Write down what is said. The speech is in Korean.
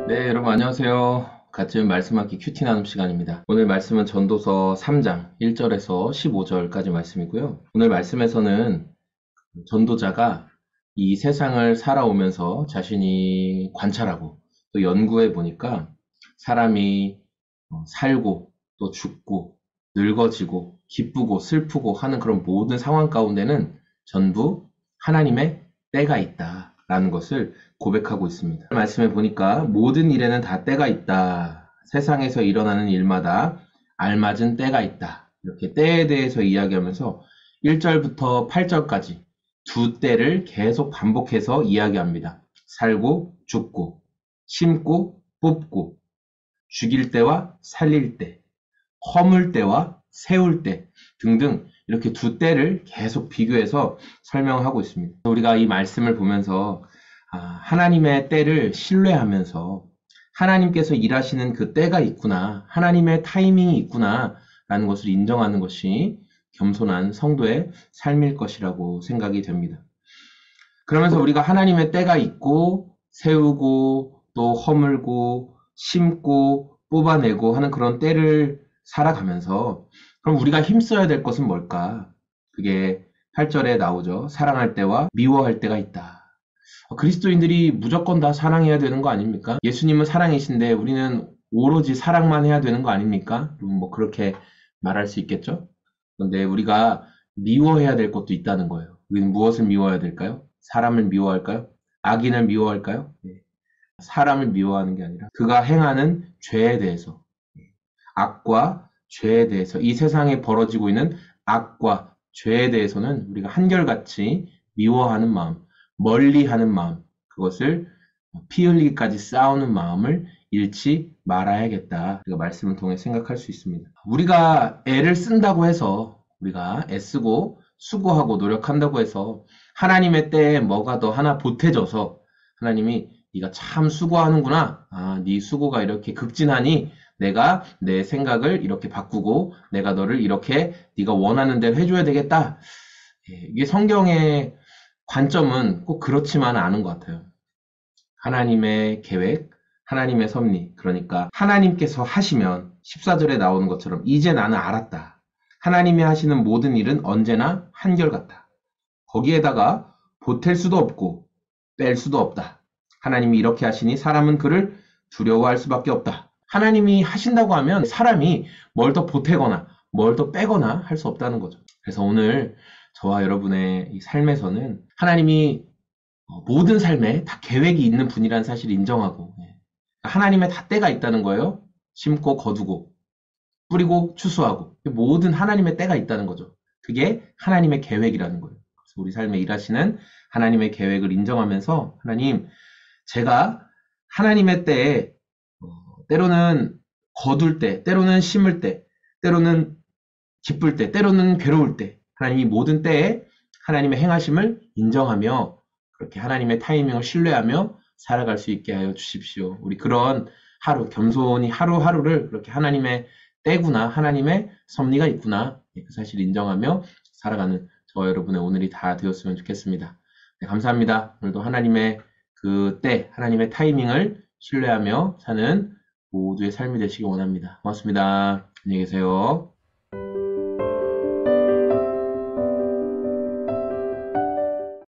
네, 여러분 안녕하세요. 같이 말씀하기 큐티 나눔 시간입니다. 오늘 말씀은 전도서 3장 1절에서 15절까지 말씀이고요. 오늘 말씀에서는 전도자가 이 세상을 살아오면서 자신이 관찰하고 또 연구해 보니까 사람이 살고 또 죽고 늙어지고 기쁘고 슬프고 하는 그런 모든 상황 가운데는 전부 하나님의 때가 있다라는 것을 고백하고 있습니다. 말씀에 보니까 모든 일에는 다 때가 있다. 세상에서 일어나는 일마다 알맞은 때가 있다. 이렇게 때에 대해서 이야기하면서 1절부터 8절까지 두 때를 계속 반복해서 이야기합니다. 살고 죽고 심고 뽑고 죽일 때와 살릴 때, 허물 때와 세울 때 등등 이렇게 두 때를 계속 비교해서 설명하고 있습니다. 우리가 이 말씀을 보면서 하나님의 때를 신뢰하면서 하나님께서 일하시는 그 때가 있구나, 하나님의 타이밍이 있구나 라는 것을 인정하는 것이 겸손한 성도의 삶일 것이라고 생각이 됩니다. 그러면서 우리가 하나님의 때가 있고 세우고 또 허물고 심고 뽑아내고 하는 그런 때를 살아가면서 그럼 우리가 힘써야 될 것은 뭘까? 그게 8절에 나오죠. 사랑할 때와 미워할 때가 있다. 그리스도인들이 무조건 다 사랑해야 되는 거 아닙니까? 예수님은 사랑이신데 우리는 오로지 사랑만 해야 되는 거 아닙니까? 뭐 그렇게 말할 수 있겠죠? 그런데 우리가 미워해야 될 것도 있다는 거예요. 우리는 무엇을 미워해야 될까요? 사람을 미워할까요? 악인을 미워할까요? 네. 사람을 미워하는 게 아니라 그가 행하는 죄에 대해서, 악과 죄에 대해서, 이 세상에 벌어지고 있는 악과 죄에 대해서는 우리가 한결같이 미워하는 마음, 멀리하는 마음, 그것을 피 흘리기까지 싸우는 마음을 잃지 말아야겠다. 우리가 말씀을 통해 생각할 수 있습니다. 우리가 애를 쓴다고 해서, 우리가 애쓰고 수고하고 노력한다고 해서 하나님의 때에 뭐가 더 하나 보태져서 하나님이 네가 참 수고하는구나. 네 수고가 이렇게 극진하니 내가 내 생각을 이렇게 바꾸고 내가 너를 이렇게 네가 원하는 대로 해줘야 되겠다. 이게 성경의 관점은 꼭 그렇지만은 않은 것 같아요. 하나님의 계획, 하나님의 섭리. 그러니까 하나님께서 하시면 14절에 나오는 것처럼 이제 나는 알았다. 하나님이 하시는 모든 일은 언제나 한결같다. 거기에다가 보탤 수도 없고 뺄 수도 없다. 하나님이 이렇게 하시니 사람은 그를 두려워할 수밖에 없다. 하나님이 하신다고 하면 사람이 뭘 더 보태거나 뭘 더 빼거나 할 수 없다는 거죠. 그래서 오늘 저와 여러분의 이 삶에서는 하나님이 모든 삶에 다 계획이 있는 분이라는 사실을 인정하고 하나님의 다 때가 있다는 거예요. 심고 거두고 뿌리고 추수하고 모든 하나님의 때가 있다는 거죠. 그게 하나님의 계획이라는 거예요. 그래서 우리 삶에 일하시는 하나님의 계획을 인정하면서 하나님, 제가 하나님의 때에 때로는 거둘 때, 때로는 심을 때, 때로는 기쁠 때, 때로는 괴로울 때 하나님이 모든 때에 하나님의 행하심을 인정하며 그렇게 하나님의 타이밍을 신뢰하며 살아갈 수 있게 하여 주십시오. 우리 그런 하루, 겸손히 하루하루를 그렇게 하나님의 때구나, 하나님의 섭리가 있구나, 그 사실 인정하며 살아가는 저와 여러분의 오늘이 다 되었으면 좋겠습니다. 네, 감사합니다. 오늘도 하나님의 그 때, 하나님의 타이밍을 신뢰하며 사는 모두의 삶이 되시기 원합니다. 고맙습니다. 안녕히 계세요.